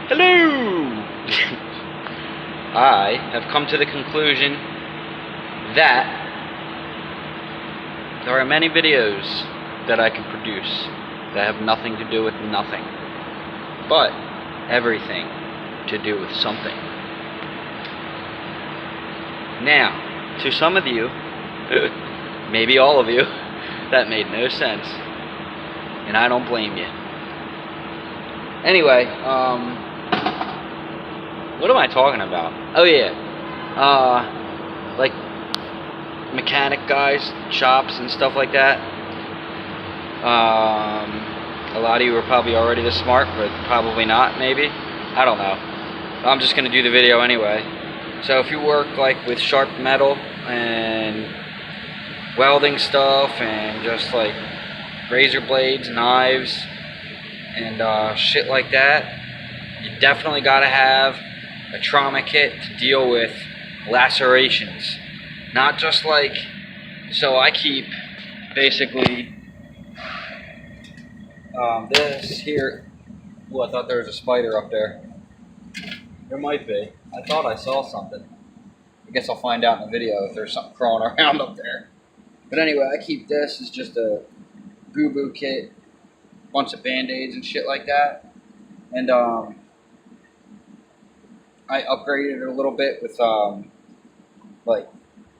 Hello! I have come to the conclusion that there are many videos that I can produce that have nothing to do with nothing, but everything to do with something. Now, to some of you, maybe all of you, that made no sense, and I don't blame you. Anyway, what am I talking about? Oh yeah, like mechanic guys, shops and stuff like that. A lot of you are probably already this smart, but probably not, maybe. I don't know. I'm just gonna do the video anyway. So if you work like with sharp metal and welding stuff and just like razor blades, knives, and shit like that, you definitely gotta have a trauma kit to deal with lacerations. Not just like, so I keep basically this here. Oh, I thought there was a spider up there. There might be. I thought I saw something. I guess I'll find out in the video if there's something crawling around up there. But anyway, I keep this as just a boo-boo kit, bunch of band-aids and shit like that. And I upgraded it a little bit with like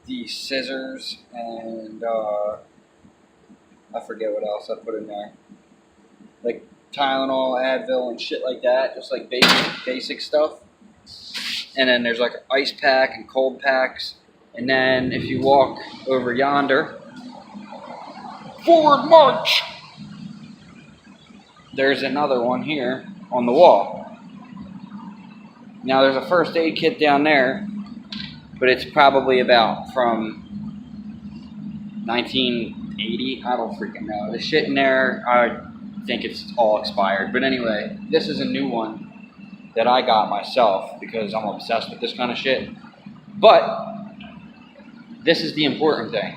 these scissors and I forget what else I put in there. Like Tylenol, Advil, and shit like that. Just like basic stuff. And then there's like an ice pack and cold packs. And then if you walk over yonder, forward march, there's another one here on the wall. Now there's a first aid kit down there, but it's probably about from 1980. I don't freaking know. The shit in there, I think it's all expired. But anyway, this is a new one that I got myself because I'm obsessed with this kind of shit. But this is the important thing.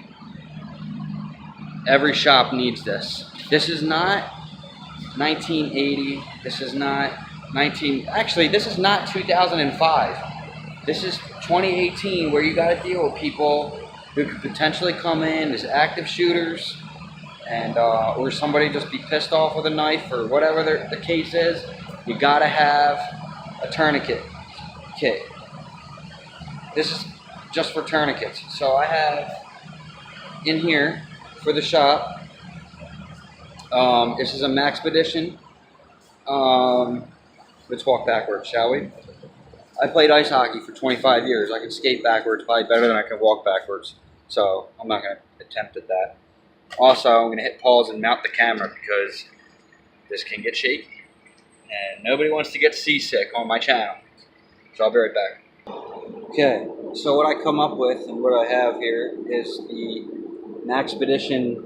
Every shop needs this. This is not 1980. This is not this is not 2005. This is 2018, where you got to deal with people who could potentially come in as active shooters, and or somebody just be pissed off with a knife or whatever the case is. You got to have a tourniquet kit. This is just for tourniquets. So I have in here for the shop. This is a Maxpedition. Let's walk backwards, shall we? I played ice hockey for 25 years. I can skate backwards probably better than I can walk backwards. So I'm not going to attempt at that. Also, I'm going to hit pause and mount the camera because this can get shaky. And nobody wants to get seasick on my channel. So I'll be right back. Okay, so what I come up with and what I have here is the Maxpedition,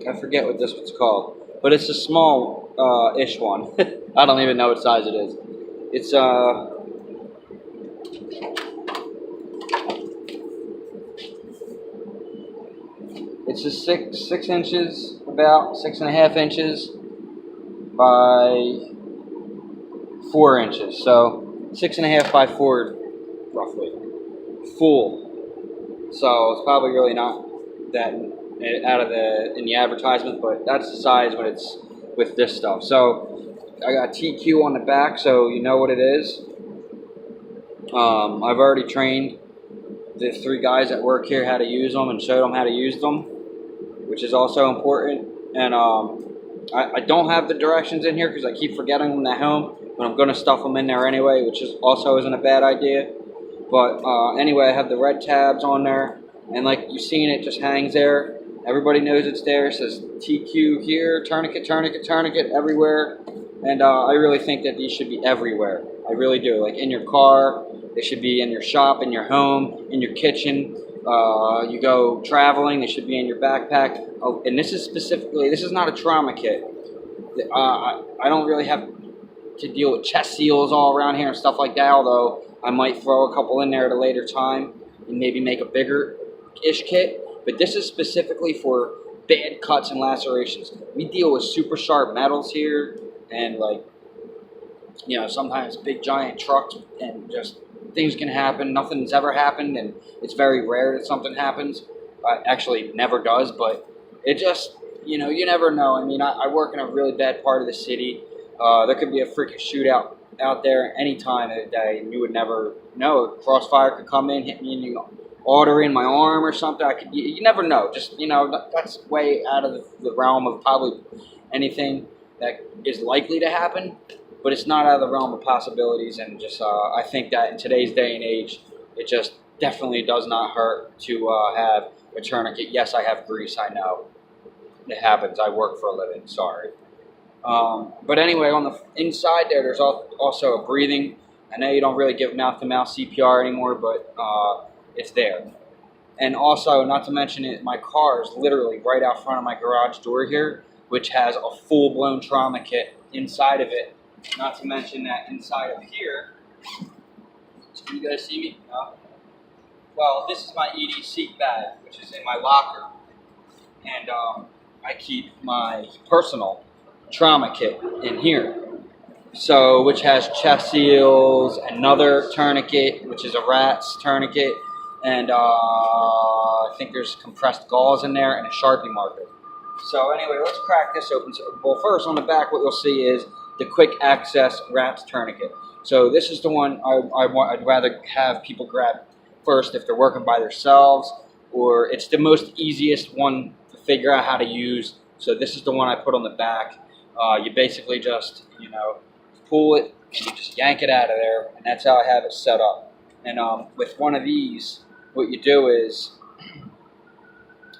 I forget what this one's called, but it's a small-ish one. I don't even know what size it is. It's a 6 inches, about 6.5 inches by 4 inches. So 6.5 by 4, roughly, full. So it's probably really not that out of in the advertisement, but that's the size when it's with this stuff. So I got TQ on the back, so you know what it is. I've already trained the 3 guys that work here how to use them and showed them how to use them, which is also important. And I don't have the directions in here because I keep forgetting them at home, but I'm going to stuff them in there anyway, which is also isn't a bad idea. But anyway, I have the red tabs on there, and like you've seen, it just hangs there. Everybody knows it's there. It says TQ here, tourniquet, tourniquet, tourniquet, everywhere. And I really think that these should be everywhere. I really do. Like in your car, they should be in your shop, in your home, in your kitchen. You go traveling, they should be in your backpack. Oh, and this is specifically, this is not a trauma kit. I don't really have to deal with chest seals all around here and stuff like that, although I might throw a couple in there at a later time and maybe make a bigger-ish kit. But this is specifically for bad cuts and lacerations. We deal with super sharp metals here, and like, you know, sometimes big giant trucks, and just things can happen. Nothing's ever happened, and it's very rare that something happens. Actually, never does, but it just, you know, you never know. I mean, I work in a really bad part of the city. There could be a freaking shootout out there any time of the day, and you would never know. Crossfire could come in, hit me in the artery in my arm or something. You never know. Just, you know, that's way out of the realm of probably anything that is likely to happen, but it's not out of the realm of possibilities. And just, I think that in today's day and age, it just definitely does not hurt to have a tourniquet. Yes, I have grease. I know it happens. I work for a living. Sorry. But anyway, on the inside there, there's also a breathing. I know you don't really give mouth-to-mouth CPR anymore, but it's there. And also, not to mention it, my car is literally right out front of my garage door here, which has a full-blown trauma kit inside of it. Not to mention that inside of here, can you guys see me? No? Well, this is my EDC bag, which is in my locker. And I keep my personal trauma kit in here. So, which has chest seals, another tourniquet, which is a rat's tourniquet, and I think there's compressed gauze in there and a Sharpie marker. So anyway, let's crack this open. So, well, first on the back, what you'll see is the quick access rat's tourniquet. So this is the one I'd rather have people grab first if they're working by themselves, or it's the most easiest one to figure out how to use. So this is the one I put on the back. You basically just, you know, pull it and you just yank it out of there, and that's how I have it set up. And with one of these, what you do is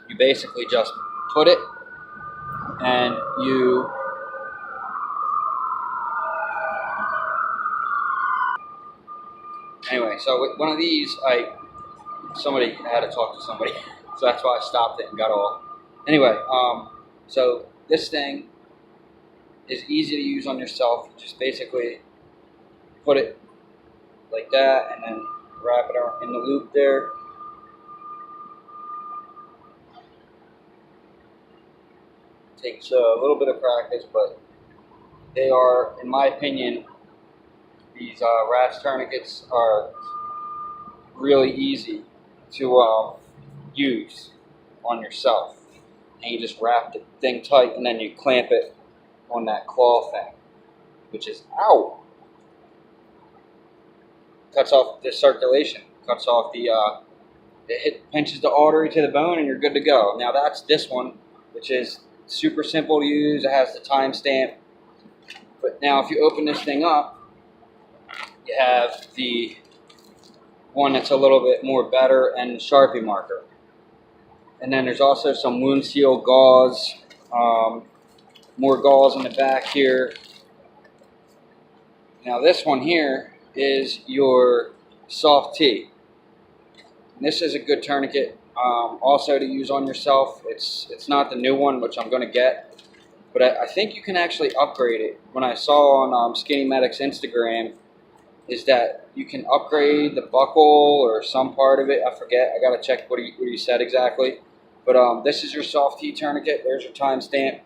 you basically just put it and you anyway, so with one of these, somebody had to talk to somebody, so that's why I stopped it and got all. Anyway, so this thing is easy to use on yourself. Just basically put it like that and then wrap it in the loop there. Takes a little bit of practice, but they are, in my opinion, these rat's tourniquets are really easy to use on yourself. And you just wrap the thing tight and then you clamp it on that claw thing, which is, ow, cuts off the circulation, cuts off the, pinches the artery to the bone, and you're good to go. Now that's this one, which is super simple to use. It has the timestamp. But now if you open this thing up, you have the one that's a little bit more better and Sharpie marker. And then there's also some wound seal gauze, more gauze in the back here. Now this one here is your soft T. And this is a good tourniquet also to use on yourself. It's not the new one, which I'm going to get, but I think you can actually upgrade it. When I saw on Skinny Medic's Instagram, is that you can upgrade the buckle or some part of it. I forget. I got to check what he said exactly. But this is your soft T tourniquet. There's your timestamp.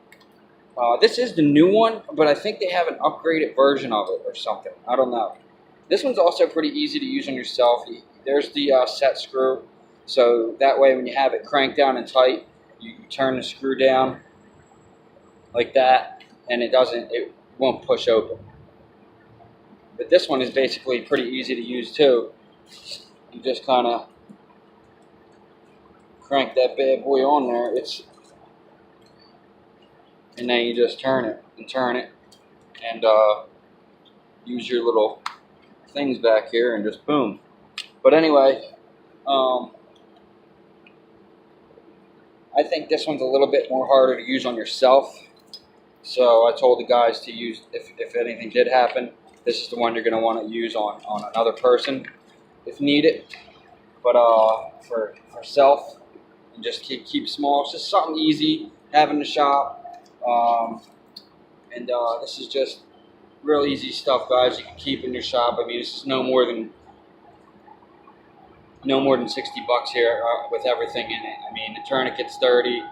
This is the new one, but I think they have an upgraded version of it or something. I don't know. This one's also pretty easy to use on yourself. There's the set screw. So that way when you have it cranked down and tight, you turn the screw down like that, and it won't push open. But this one is basically pretty easy to use too. You just kind of crank that bad boy on there. And then you just turn it and use your little things back here and just boom. But anyway, I think this one's a little bit more harder to use on yourself. So I told the guys to use, if anything did happen, this is the one you're going to want to use on another person if needed. But for self, and just keep small. It's just something easy, have in the shop. This is just real easy stuff, guys. You can keep in your shop. I mean, this is no more than $60 here with everything in it. I mean, the tourniquet's $30,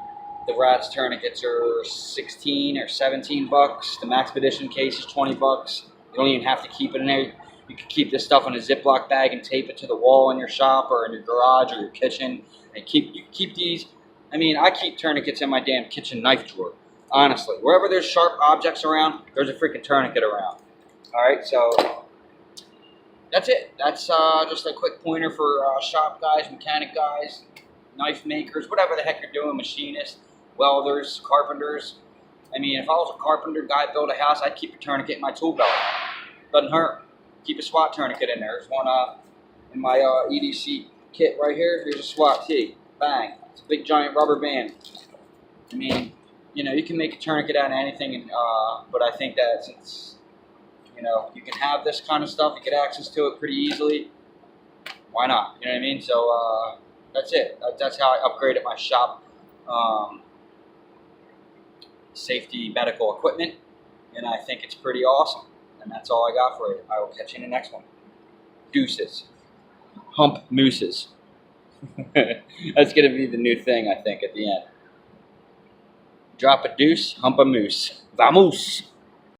The Rats tourniquets are 16 or 17 bucks. The Maxpedition case is 20 bucks. You don't even have to keep it in there. You can keep this stuff in a Ziploc bag and tape it to the wall in your shop or in your garage or your kitchen. And you keep these. I mean, I keep tourniquets in my damn kitchen knife drawer. Honestly, wherever there's sharp objects around, there's a freaking tourniquet around. All right, so that's it. That's just a quick pointer for shop guys, mechanic guys, knife makers, whatever the heck you're doing, machinists, welders, carpenters. I mean, if I was a carpenter guy, build a house, I'd keep a tourniquet in my tool belt. Doesn't hurt. Keep a SWAT tourniquet in there. There's one in my EDC kit right here. Here's a SWAT tee. Bang. It's a big giant rubber band. I mean, you know, you can make a tourniquet out of anything, and, but I think that since, you know, you can have this kind of stuff, you get access to it pretty easily, why not? You know what I mean? So that's it. That's how I upgraded my shop safety medical equipment, and I think it's pretty awesome. And that's all I got for you. I will catch you in the next one. Deuces. Hump mooses. That's going to be the new thing, I think, at the end. Drop a deuce, hump a moose. Vamos!